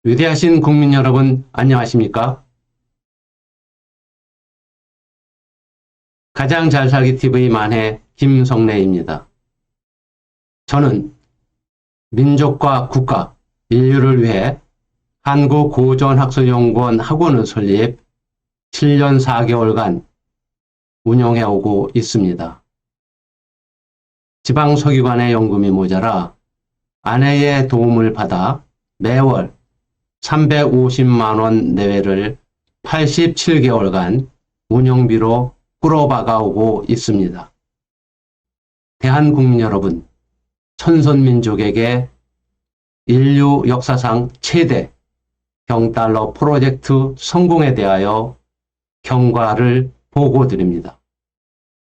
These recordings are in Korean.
위대하신 국민 여러분, 안녕하십니까? 가장 잘 살기 TV 만해 김성래입니다. 저는 민족과 국가, 인류를 위해 한국고전학술연구원 학원을 설립 7년 4개월간 운영해오고 있습니다. 지방서기관의 연금이 모자라 아내의 도움을 받아 매월 350만 원 내외를 87개월간 운영비로 끌어박아오고 있습니다. 대한국민 여러분, 천선민족에게 인류 역사상 최대 경달러 프로젝트 성공에 대하여 경과를 보고드립니다.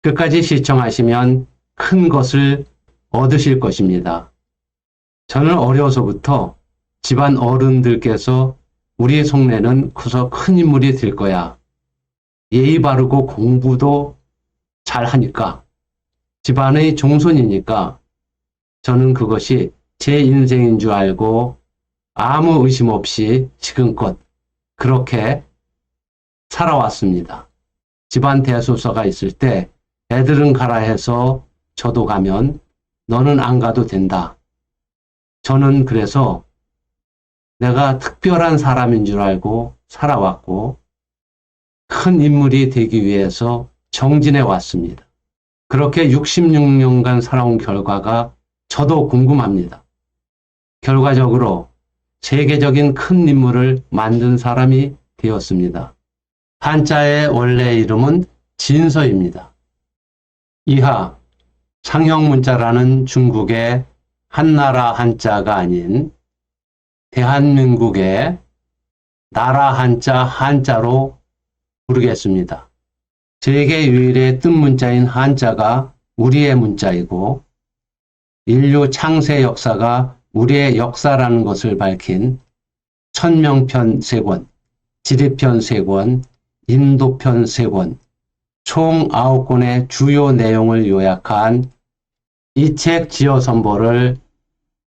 끝까지 시청하시면 큰 것을 얻으실 것입니다. 저는 어려서부터 집안 어른들께서 우리 속내는 커서 큰 인물이 될 거야. 예의 바르고 공부도 잘 하니까, 집안의 종손이니까 저는 그것이 제 인생인 줄 알고 아무 의심 없이 지금껏 그렇게 살아왔습니다. 집안 대소사가 있을 때 애들은 가라 해서 저도 가면 너는 안 가도 된다. 저는 그래서 내가 특별한 사람인 줄 알고 살아왔고 큰 인물이 되기 위해서 정진해 왔습니다. 그렇게 66년간 살아온 결과가 저도 궁금합니다. 결과적으로 세계적인 큰 인물을 만든 사람이 되었습니다. 한자의 원래 이름은 진서입니다. 이하 상형문자라는 중국의 한나라 한자가 아닌 대한민국의 나라 한자 한자로 부르겠습니다. 세계 유일의 뜻 문자인 한자가 우리의 문자이고 인류 창세 역사가 우리의 역사라는 것을 밝힌 천명편 3권, 지리편 3권, 인도편 3권, 총 9권의 주요 내용을 요약한 이 책 지어선보를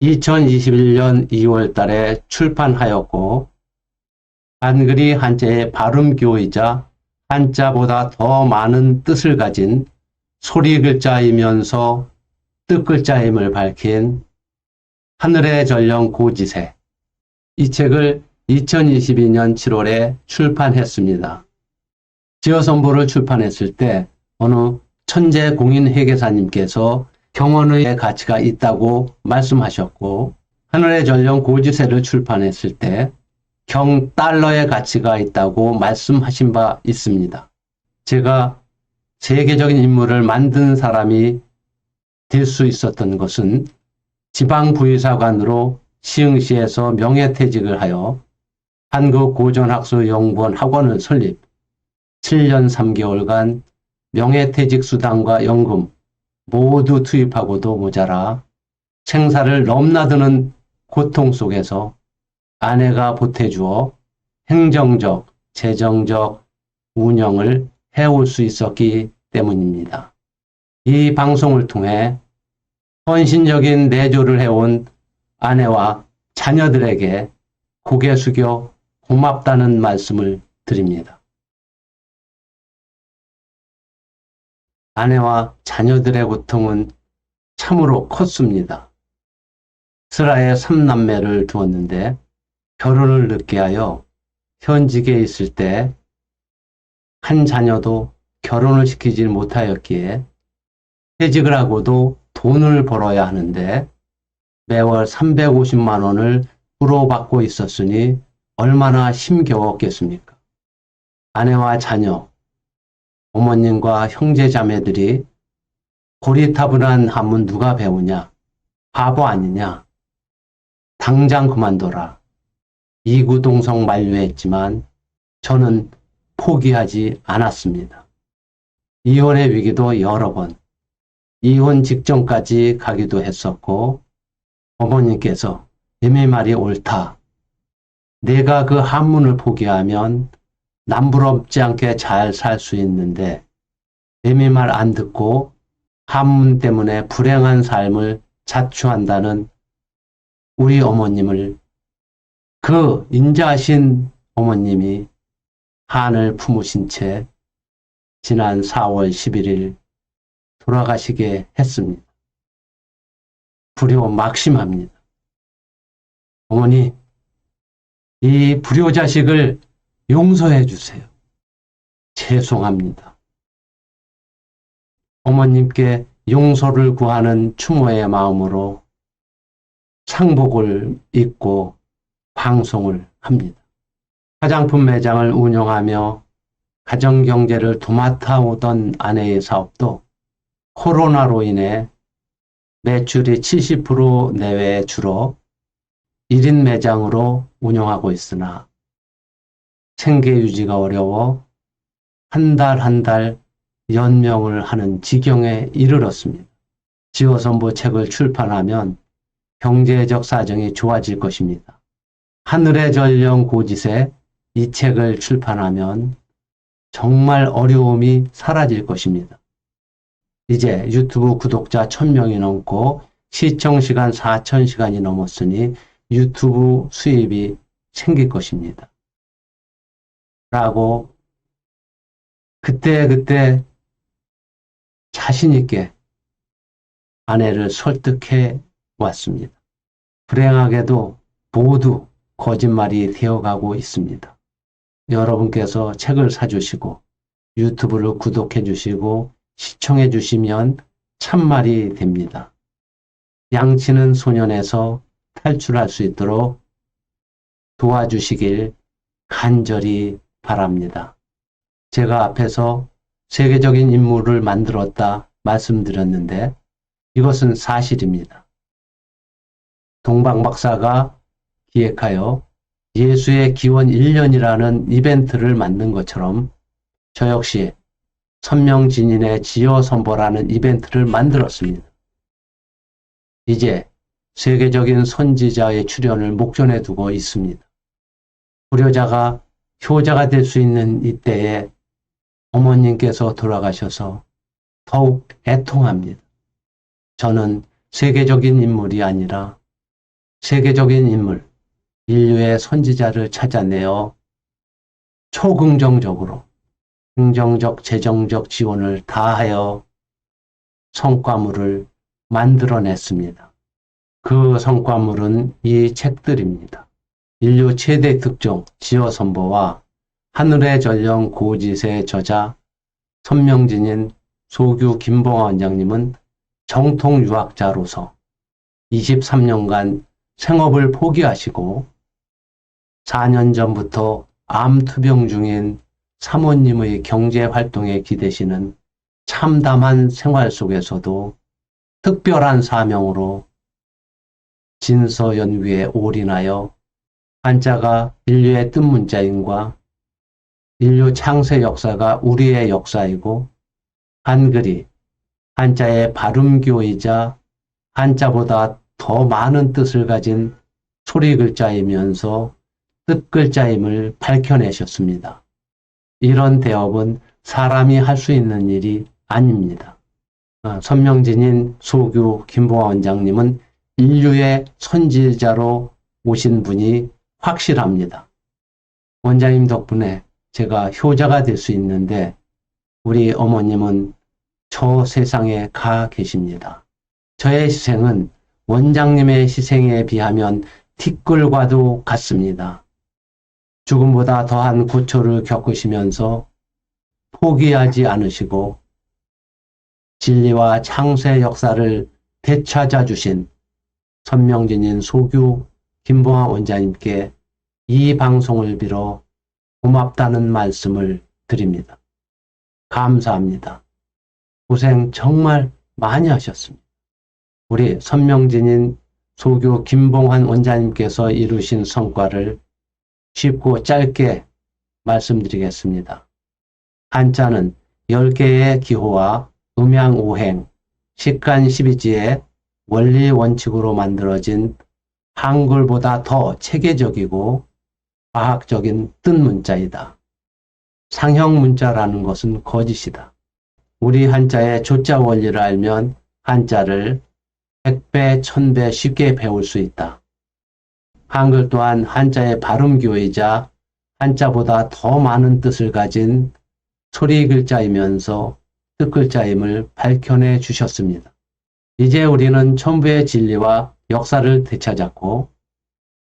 2021년 2월 달에 출판하였고 한글이 한자의 발음교이자 한자보다 더 많은 뜻을 가진 소리 글자이면서 뜻 글자임을 밝힌 하늘의 전령 고지세, 이 책을 2022년 7월에 출판했습니다. 지어선보를 출판했을 때 어느 천재 공인 회계사님께서 경원의 가치가 있다고 말씀하셨고 하늘의 전령 고지세를 출판했을 때 경달러의 가치가 있다고 말씀하신 바 있습니다. 제가 세계적인 인물을 만든 사람이 될 수 있었던 것은 지방부의사관으로 시흥시에서 명예퇴직을 하여 한국고전학술연구원 학원을 설립 7년 3개월간 명예퇴직 수당과 연금 모두 투입하고도 모자라 생사를 넘나드는 고통 속에서 아내가 보태주어 행정적, 재정적 운영을 해올 수 있었기 때문입니다. 이 방송을 통해 헌신적인 내조를 해온 아내와 자녀들에게 고개 숙여 고맙다는 말씀을 드립니다. 아내와 자녀들의 고통은 참으로 컸습니다. 슬하에 3남매를 두었는데 결혼을 늦게 하여 현직에 있을 때 한 자녀도 결혼을 시키지 못하였기에 퇴직을 하고도 돈을 벌어야 하는데 매월 350만 원을 불어받고 있었으니 얼마나 힘겨웠겠습니까? 아내와 자녀, 어머님과 형제자매들이 고리타분한 한문 누가 배우냐? 바보 아니냐? 당장 그만둬라. 이구동성 만류했지만 저는 포기하지 않았습니다. 이혼의 위기도 여러 번, 이혼 직전까지 가기도 했었고 어머님께서 내 말이 옳다. 내가 그 한문을 포기하면 남부럽지 않게 잘 살 수 있는데 내 말 안 듣고 한문 때문에 불행한 삶을 자초한다는 우리 어머님을 그 인자하신 어머님이 한을 품으신 채 지난 4월 11일 돌아가시게 했습니다. 불효막심합니다. 어머니, 이 불효자식을 용서해 주세요. 죄송합니다. 어머님께 용서를 구하는 추모의 마음으로 상복을 입고 방송을 합니다. 화장품 매장을 운영하며 가정경제를 도맡아 오던 아내의 사업도 코로나로 인해 매출이 70% 내외 줄어 1인 매장으로 운영하고 있으나 생계 유지가 어려워 한 달 한 달 연명을 하는 지경에 이르렀습니다. 지어선보 책을 출판하면 경제적 사정이 좋아질 것입니다. 하늘의 전령 고지세 이 책을 출판하면 정말 어려움이 사라질 것입니다. 이제 유튜브 구독자 1000명이 넘고 시청시간 4000시간이 넘었으니 유튜브 수입이 생길 것입니다. 라고 그때 자신있게 아내를 설득해 왔습니다. 불행하게도 모두 거짓말이 되어가고 있습니다. 여러분께서 책을 사주시고 유튜브를 구독해 주시고 시청해 주시면 참말이 됩니다. 양치는 소년에서 탈출할 수 있도록 도와주시길 간절히 바랍니다. 제가 앞에서 세계적인 인물을 만들었다 말씀드렸는데 이것은 사실입니다. 동방 박사가 기획하여 예수의 기원 1년이라는 이벤트를 만든 것처럼 저 역시 선명진인의 지어선보라는 이벤트를 만들었습니다. 이제 세계적인 선지자의 출연을 목전에 두고 있습니다. 불효자가 효자가 될 수 있는 이때에 어머님께서 돌아가셔서 더욱 애통합니다. 저는 세계적인 인물이 아니라 세계적인 인물, 인류의 선지자를 찾아내어 초긍정적으로 긍정적, 재정적 지원을 다하여 성과물을 만들어냈습니다. 그 성과물은 이 책들입니다. 인류 최대 특종 지어선보와 하늘의 전령 고지세 저자 선명진인 소규 김봉화 원장님은 정통 유학자로서 23년간 생업을 포기하시고 4년 전부터 암투병 중인 사모님의 경제활동에 기대시는 참담한 생활 속에서도 특별한 사명으로 진서연구에 올인하여 한자가 인류의 뜻문자인과 인류 창세 역사가 우리의 역사이고 한글이 한자의 발음교이자 한자보다 더 많은 뜻을 가진 소리 글자이면서 뜻 글자임을 밝혀내셨습니다. 이런 대업은 사람이 할 수 있는 일이 아닙니다. 선명진인 소규 김봉화 원장님은 인류의 선지자로 오신 분이 확실합니다. 원장님 덕분에 제가 효자가 될 수 있는데 우리 어머님은 저 세상에 가 계십니다. 저의 희생은 원장님의 희생에 비하면 티끌과도 같습니다. 죽음보다 더한 고초를 겪으시면서 포기하지 않으시고 진리와 창세 역사를 되찾아 주신 선명진인 소규 김봉화 원장님께 이 방송을 빌어 고맙다는 말씀을 드립니다. 감사합니다. 고생 정말 많이 하셨습니다. 우리 선명진인 소규 김봉환 원장님께서 이루신 성과를 쉽고 짧게 말씀드리겠습니다. 한자는 10개의 기호와 음양오행, 식간십이지의 원리 원칙으로 만들어진 한글보다 더 체계적이고 과학적인 뜻문자이다. 상형문자라는 것은 거짓이다. 우리 한자의 조자 원리를 알면 한자를 100배, 1000배 쉽게 배울 수 있다. 한글 또한 한자의 발음기호이자 한자보다 더 많은 뜻을 가진 소리 글자이면서 뜻글자임을 밝혀내 주셨습니다. 이제 우리는 천부의 진리와 역사를 되찾았고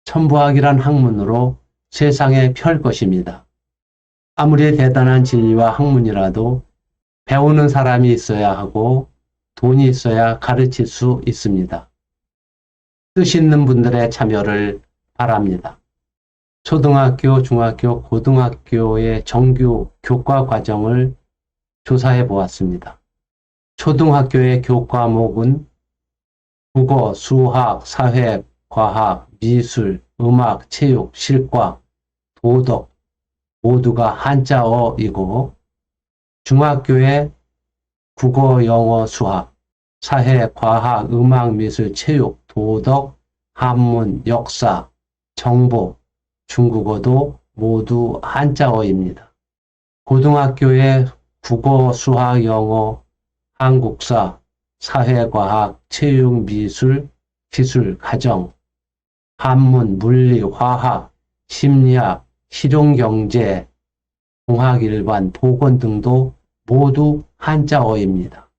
천부학이란 학문으로 세상에 펼 것입니다. 아무리 대단한 진리와 학문이라도 배우는 사람이 있어야 하고 돈이 있어야 가르칠 수 있습니다. 뜻 있는 분들의 참여를 바랍니다. 초등학교, 중학교, 고등학교의 정규 교과 과정을 조사해 보았습니다. 초등학교의 교과목은 국어, 수학, 사회, 과학, 미술, 음악, 체육, 실과, 도덕 모두가 한자어이고 중학교의 국어, 영어, 수학, 사회, 과학, 음악, 미술, 체육, 도덕, 한문, 역사, 정보, 중국어도 모두 한자어입니다. 고등학교의 국어, 수학, 영어, 한국사, 사회과학, 체육, 미술, 기술, 가정, 한문, 물리, 화학, 심리학, 실용경제, 공학일반, 보건 등도 모두 한자어입니다.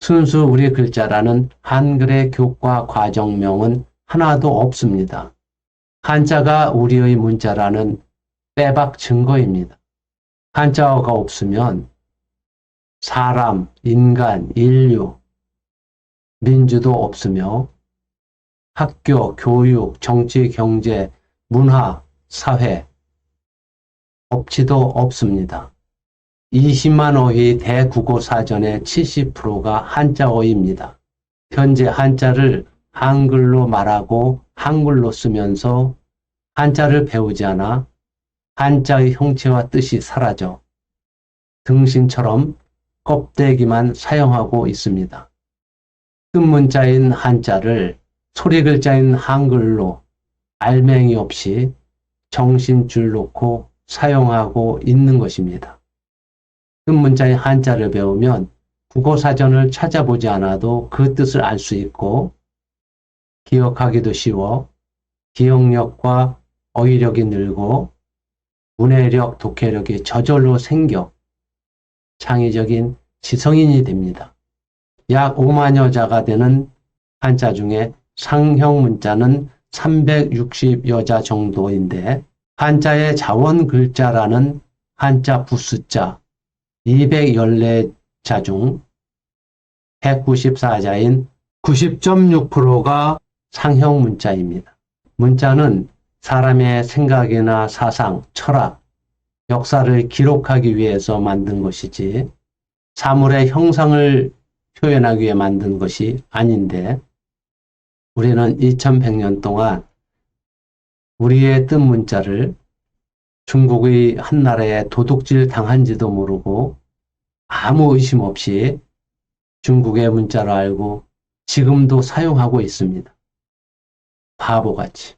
순수 우리 글자라는 한글의 교과 과정명은 하나도 없습니다. 한자가 우리의 문자라는 빼박 증거입니다. 한자어가 없으면 사람, 인간, 인류, 민주도 없으며 학교, 교육, 정치, 경제, 문화, 사회, 법치도 없습니다. 20만 어휘 대국어 사전의 70%가 한자어입니다. 현재 한자를 한글로 말하고 한글로 쓰면서 한자를 배우지 않아 한자의 형체와 뜻이 사라져 등신처럼 껍데기만 사용하고 있습니다. 뜻문자인 한자를 소리글자인 한글로 알맹이 없이 정신줄 놓고 사용하고 있는 것입니다. 뜻문자인 한자를 배우면 국어사전을 찾아보지 않아도 그 뜻을 알 수 있고 기억하기도 쉬워 기억력과 어휘력이 늘고 문해력, 독해력이 저절로 생겨 창의적인 지성인이 됩니다. 약 5만여 자가 되는 한자 중에 상형 문자는 360여 자 정도인데 한자의 자원 글자라는 한자 부수자 214자 중 194자인 90.6%가 상형 문자입니다. 문자는 사람의 생각이나 사상, 철학, 역사를 기록하기 위해서 만든 것이지 사물의 형상을 표현하기 위해 만든 것이 아닌데 우리는 2100년 동안 우리의 뜻 문자를 중국의 한나라에 도둑질 당한지도 모르고 아무 의심 없이 중국의 문자를 알고 지금도 사용하고 있습니다. 바보같이.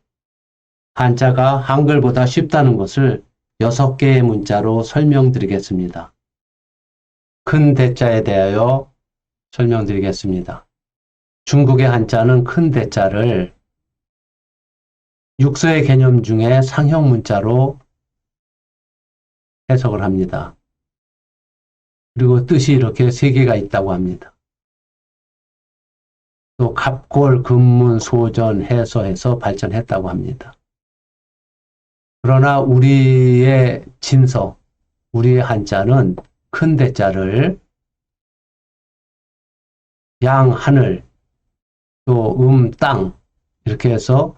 한자가 한글보다 쉽다는 것을 6개의 문자로 설명드리겠습니다. 큰 대자에 대하여 설명드리겠습니다. 중국의 한자는 큰 대자를 육서의 개념 중에 상형 문자로 해석을 합니다. 그리고 뜻이 이렇게 3개가 있다고 합니다. 또 갑골, 금문, 소전, 해서해서 발전했다고 합니다. 그러나 우리의 진서, 우리의 한자는 큰 대자를 양, 하늘, 또 땅 이렇게 해서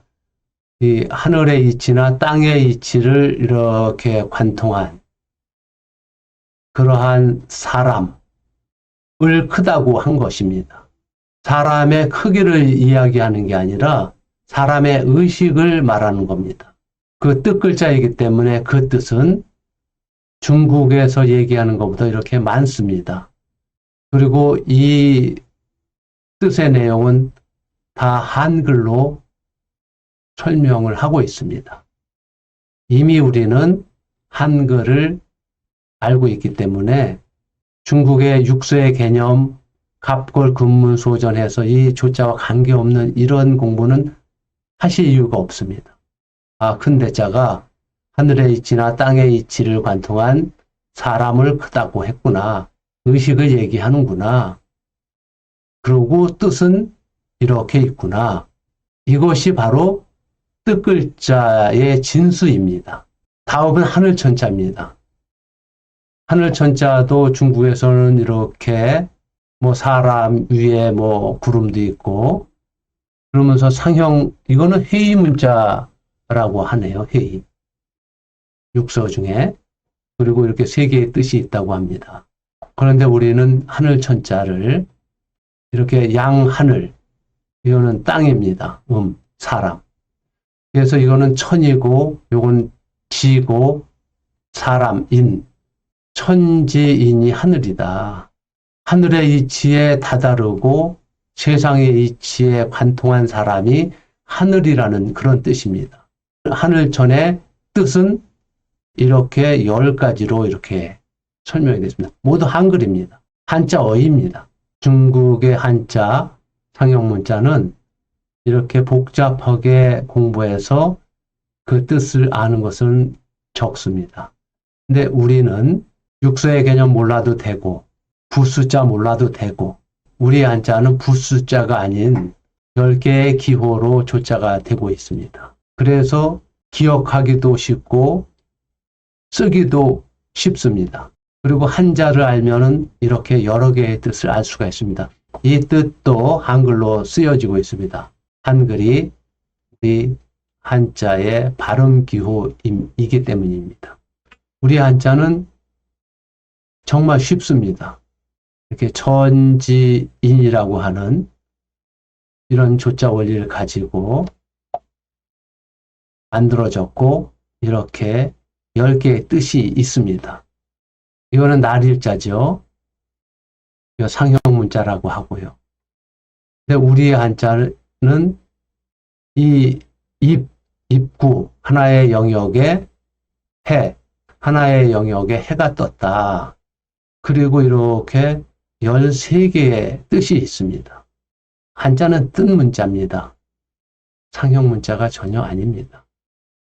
이 하늘의 이치나 땅의 이치를 이렇게 관통한 그러한 사람을 크다고 한 것입니다. 사람의 크기를 이야기하는 게 아니라 사람의 의식을 말하는 겁니다. 그 뜻글자이기 때문에 그 뜻은 중국에서 얘기하는 것보다 이렇게 많습니다. 그리고 이 뜻의 내용은 다 한글로 설명을 하고 있습니다. 이미 우리는 한글을 알고 있기 때문에 중국의 육서의 개념, 갑골, 금문, 소전해서 이 조자와 관계없는 이런 공부는 하실 이유가 없습니다. 큰 대자가 하늘의 이치나 땅의 이치를 관통한 사람을 크다고 했구나. 의식을 얘기하는구나. 그리고 뜻은 이렇게 있구나. 이것이 바로 뜻글자의 진수입니다. 다음은 하늘천자입니다. 하늘천자도 중국에서는 이렇게 사람 위에 구름도 있고 그러면서 상형, 이거는 회의 문자라고 하네요. 회의. 육서 중에. 그리고 이렇게 세 개의 뜻이 있다고 합니다. 그런데 우리는 하늘천자를 이렇게 양하늘, 이거는 땅입니다. 사람. 그래서 이거는 천이고, 요건 지고, 사람, 인. 천지인이 하늘이다. 하늘의 이치에 다다르고 세상의 이치에 관통한 사람이 하늘이라는 그런 뜻입니다. 하늘천의 뜻은 이렇게 10가지로 이렇게 설명이 됐습니다. 모두 한글입니다. 한자어입니다. 중국의 한자, 상형문자는 이렇게 복잡하게 공부해서 그 뜻을 아는 것은 적습니다. 근데 우리는 육서의 개념 몰라도 되고 부숫자 몰라도 되고 우리 한자는 부숫자가 아닌 10개의 기호로 조자가 되고 있습니다. 그래서 기억하기도 쉽고 쓰기도 쉽습니다. 그리고 한자를 알면은 이렇게 여러 개의 뜻을 알 수가 있습니다. 이 뜻도 한글로 쓰여지고 있습니다. 한글이 우리 한자의 발음 기호이기 때문입니다. 우리 한자는 정말 쉽습니다. 이렇게 천지인이라고 하는 이런 조자 원리를 가지고 만들어졌고 이렇게 10개의 뜻이 있습니다. 이거는 날일자죠. 이거 상형문자라고 하고요. 근데 우리의 한자는 이 입구 하나의 영역에 해, 하나의 영역에 해가 떴다. 그리고 이렇게 13개의 뜻이 있습니다. 한자는 뜻 문자입니다. 상형 문자가 전혀 아닙니다.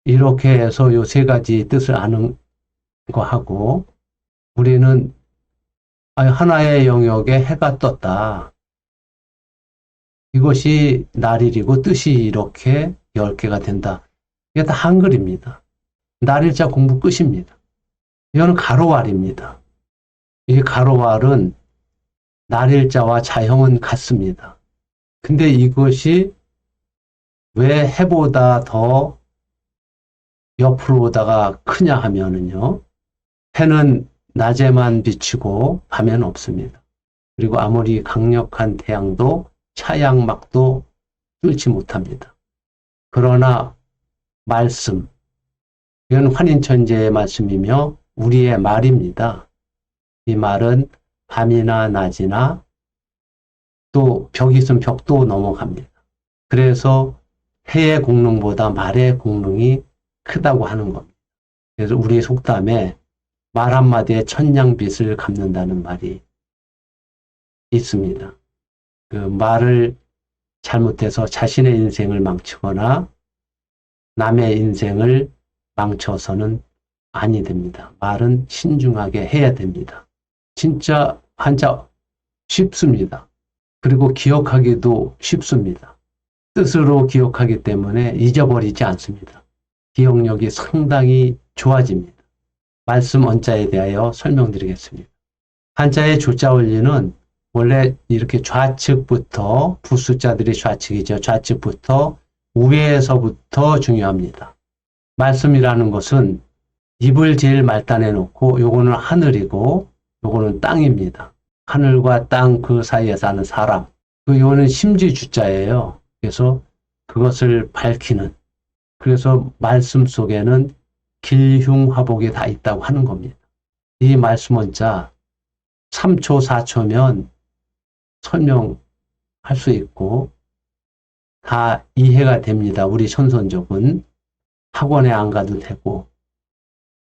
이렇게 해서 요 3가지 뜻을 아는 거 하고 우리는 하나의 영역에 해가 떴다. 이것이 날일이고 뜻이 이렇게 10개가 된다. 이게 다 한글입니다. 날일자 공부 끝입니다. 이거는 가로왈입니다. 이 가로왈은 날일자와 자형은 같습니다. 근데 이것이 왜 해보다 더 옆으로 오다가 크냐 하면은요. 해는 낮에만 비치고 밤에는 없습니다. 그리고 아무리 강력한 태양도 차양막도 뚫지 못합니다. 그러나 말씀, 이건 환인천재의 말씀이며 우리의 말입니다. 이 말은 밤이나 낮이나 또 벽이 있으면 벽도 넘어갑니다. 그래서 해의 공능보다 말의 공능이 크다고 하는 겁니다. 그래서 우리 속담에 말 한마디에 천냥빚을 갚는다는 말이 있습니다. 그 말을 잘못해서 자신의 인생을 망치거나 남의 인생을 망쳐서는 아니 됩니다. 말은 신중하게 해야 됩니다. 진짜 한자 쉽습니다. 그리고 기억하기도 쉽습니다. 뜻으로 기억하기 때문에 잊어버리지 않습니다. 기억력이 상당히 좋아집니다. 말씀 원자에 대하여 설명드리겠습니다. 한자의 조자 원리는 원래 이렇게 좌측부터 부숫자들이 좌측이죠. 좌측부터 우에서부터 중요합니다. 말씀이라는 것은 입을 제일 말단에 놓고 요거는 하늘이고 요거는 땅입니다. 하늘과 땅 그 사이에 사는 사람. 요거는 심지주자예요. 그래서 그것을 밝히는. 그래서 말씀 속에는 길흉화복이 다 있다고 하는 겁니다. 이 말씀 원자 3초, 4초면 설명할 수 있고 다 이해가 됩니다. 우리 선선족은 학원에 안 가도 되고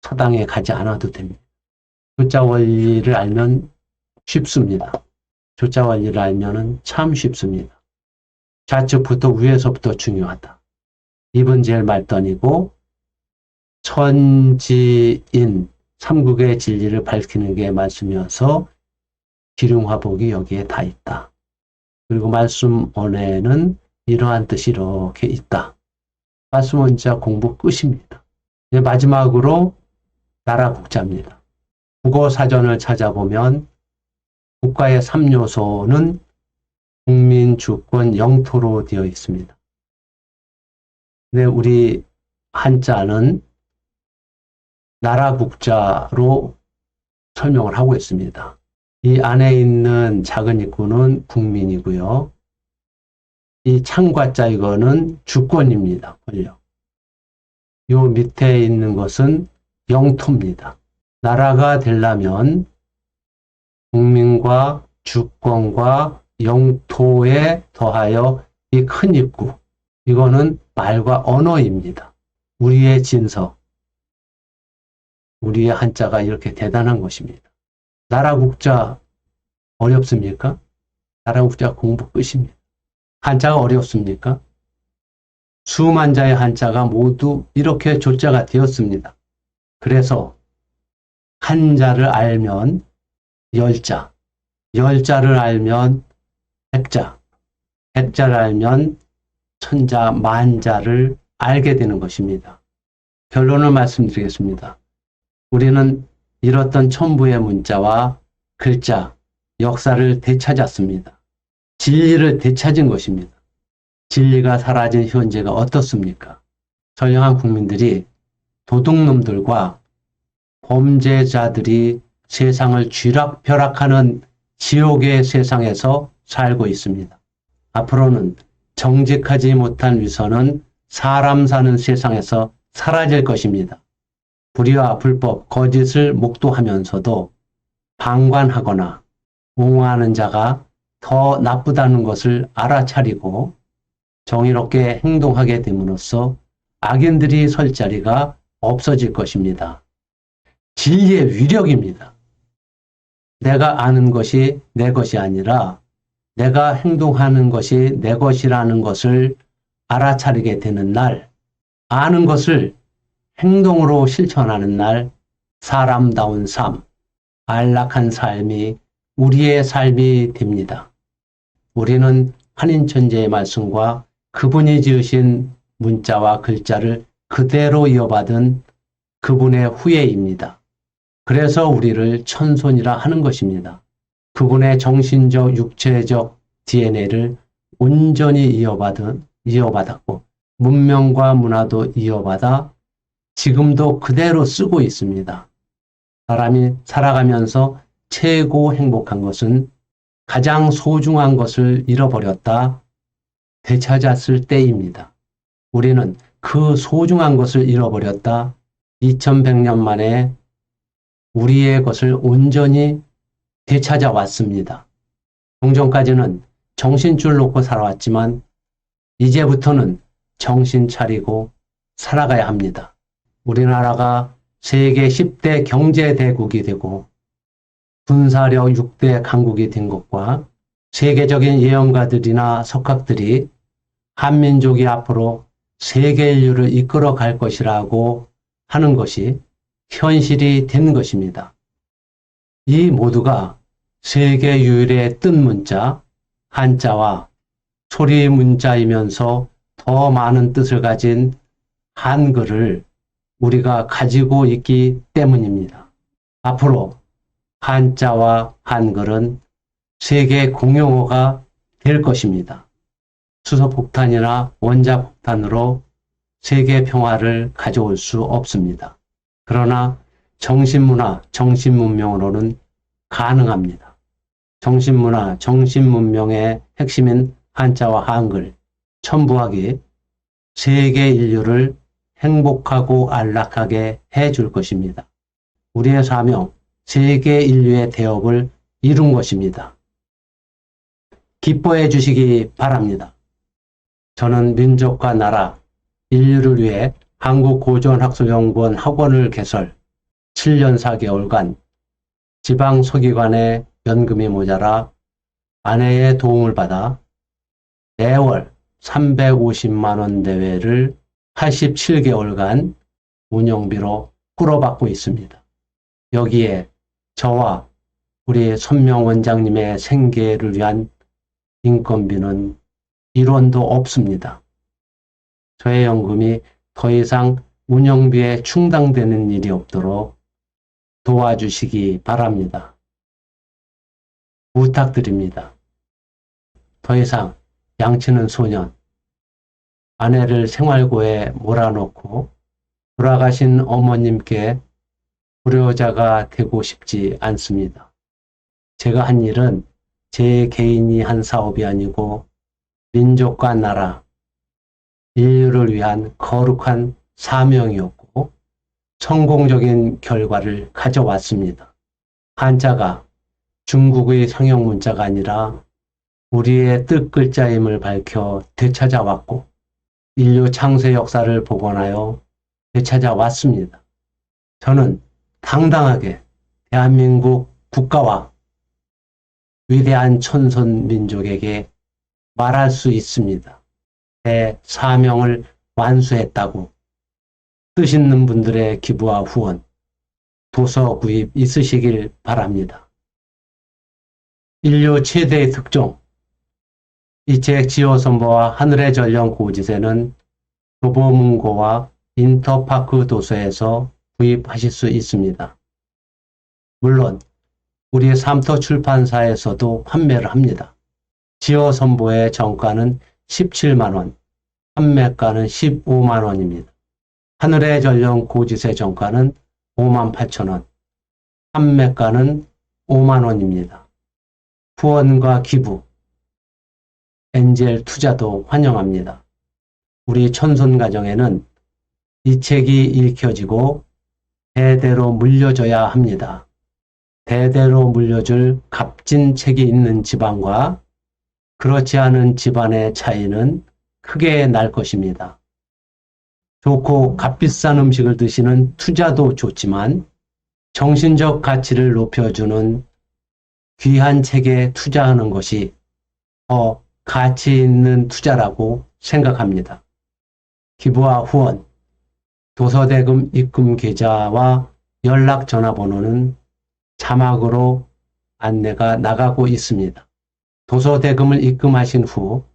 서당에 가지 않아도 됩니다. 조자 원리를 알면 쉽습니다. 조자 원리를 알면 참 쉽습니다. 좌측부터 위에서부터 중요하다. 입은 제일 말단이고 천지인 삼국의 진리를 밝히는 게 말씀이어서 기륭화복이 여기에 다 있다. 그리고 말씀 원에는 이러한 뜻이 이렇게 있다. 말씀 원자 공부 끝입니다. 이제 마지막으로 나라 국자입니다. 국어 사전을 찾아보면 국가의 3요소는 국민, 주권, 영토로 되어 있습니다. 근데 우리 한자는 나라 국자로 설명을 하고 있습니다. 이 안에 있는 작은 입구는 국민이고요. 이 창과자 이거는 주권입니다. 권력. 요 밑에 있는 것은 영토입니다. 나라가 되려면 국민과 주권과 영토에 더하여 이 큰 입구, 이거는 말과 언어입니다. 우리의 진서, 우리의 한자가 이렇게 대단한 것입니다. 나라 국자 어렵습니까? 나라 국자 공부 끝입니다. 한자가 어렵습니까? 수만 자의 한자가 모두 이렇게 조자가 되었습니다. 그래서 한자를 알면 열자, 열자를 알면 백자, 백자를 알면 천자, 만자를 알게 되는 것입니다. 결론을 말씀드리겠습니다. 우리는 잃었던 천부의 문자와 글자, 역사를 되찾았습니다. 진리를 되찾은 것입니다. 진리가 사라진 현재가 어떻습니까? 선량한 국민들이 도둑놈들과 범죄자들이 세상을 쥐락펴락하는 지옥의 세상에서 살고 있습니다. 앞으로는 정직하지 못한 위선은 사람 사는 세상에서 사라질 것입니다. 불의와 불법, 거짓을 목도하면서도 방관하거나 옹호하는 자가 더 나쁘다는 것을 알아차리고 정의롭게 행동하게 됨으로써 악인들이 설 자리가 없어질 것입니다. 진리의 위력입니다. 내가 아는 것이 내 것이 아니라 내가 행동하는 것이 내 것이라는 것을 알아차리게 되는 날, 아는 것을 행동으로 실천하는 날, 사람다운 삶, 안락한 삶이 우리의 삶이 됩니다. 우리는 한인천재의 말씀과 그분이 지으신 문자와 글자를 그대로 이어받은 그분의 후예입니다. 그래서 우리를 천손이라 하는 것입니다. 그분의 정신적, 육체적 DNA를 온전히 이어받았고 문명과 문화도 이어받아 지금도 그대로 쓰고 있습니다. 사람이 살아가면서 최고 행복한 것은 가장 소중한 것을 잃어버렸다 되찾았을 때입니다. 우리는 그 소중한 것을 잃어버렸다 2100년 만에 우리의 것을 온전히 되찾아왔습니다. 종전까지는 정신줄 놓고 살아왔지만 이제부터는 정신 차리고 살아가야 합니다. 우리나라가 세계 10대 경제대국이 되고 군사력 6대 강국이 된 것과 세계적인 예언가들이나 석학들이 한민족이 앞으로 세계 인류를 이끌어 갈 것이라고 하는 것이 현실이 된 것입니다. 이 모두가 세계 유일의 뜻 문자, 한자와 소리 문자이면서 더 많은 뜻을 가진 한글을 우리가 가지고 있기 때문입니다. 앞으로 한자와 한글은 세계 공용어가 될 것입니다. 수소폭탄이나 원자폭탄으로 세계 평화를 가져올 수 없습니다. 그러나 정신문화, 정신문명으로는 가능합니다. 정신문화, 정신문명의 핵심인 한자와 한글, 천부학이 세계 인류를 행복하고 안락하게 해줄 것입니다. 우리의 사명, 세계 인류의 대업을 이룬 것입니다. 기뻐해 주시기 바랍니다. 저는 민족과 나라, 인류를 위해 한국고전학술연구원 학원을 개설, 7년 4개월간 지방서기관의 연금이 모자라 아내의 도움을 받아 매월 350만 원 대회를 87개월간 운영비로 꾸러받고 있습니다. 여기에 저와 우리 손명 원장님의 생계를 위한 인건비는 1원도 없습니다. 저의 연금이 더 이상 운영비에 충당되는 일이 없도록 도와주시기 바랍니다. 부탁드립니다. 더 이상 양치는 소년, 아내를 생활고에 몰아넣고 돌아가신 어머님께 불효자가 되고 싶지 않습니다. 제가 한 일은 제 개인이 한 사업이 아니고 민족과 나라, 인류를 위한 거룩한 사명이었고 성공적인 결과를 가져왔습니다. 한자가 중국의 상형 문자가 아니라 우리의 뜻글자임을 밝혀 되찾아왔고 인류 창세 역사를 복원하여 되찾아왔습니다. 저는 당당하게 대한민국 국가와 위대한 천선 민족에게 말할 수 있습니다. 제 사명을 완수했다고 뜻 있는 분들의 기부와 후원, 도서 구입 있으시길 바랍니다. 인류 최대의 특종, 이 책 지어선보와 하늘의 전령 고지세는 교보문고와 인터파크 도서에서 구입하실 수 있습니다. 물론 우리 삼터 출판사에서도 판매를 합니다. 지어선보의 정가는 17만원, 판매가는 15만원입니다. 하늘의 전령 고지세 정가는 58,000원, 판매가는 5만원입니다. 후원과 기부, 엔젤 투자도 환영합니다. 우리 천손 가정에는 이 책이 읽혀지고 대대로 물려줘야 합니다. 대대로 물려줄 값진 책이 있는 집안과 그렇지 않은 집안의 차이는 크게 날 것입니다. 좋고 값비싼 음식을 드시는 투자도 좋지만 정신적 가치를 높여주는 귀한 책에 투자하는 것이 더 가치 있는 투자라고 생각합니다. 기부와 후원, 도서대금 입금 계좌와 연락 전화번호는 자막으로 안내가 나가고 있습니다. 도서대금을 입금하신 후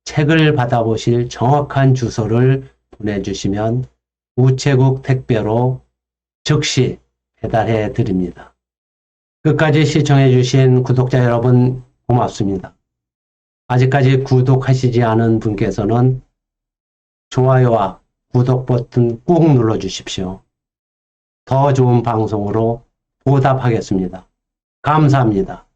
책을 받아보실 정확한 주소를 보내주시면 우체국 택배로 즉시 배달해 드립니다. 끝까지 시청해 주신 구독자 여러분 고맙습니다. 아직까지 구독하시지 않은 분께서는 좋아요와 구독 버튼 꾹 눌러 주십시오. 더 좋은 방송으로 보답하겠습니다. 감사합니다.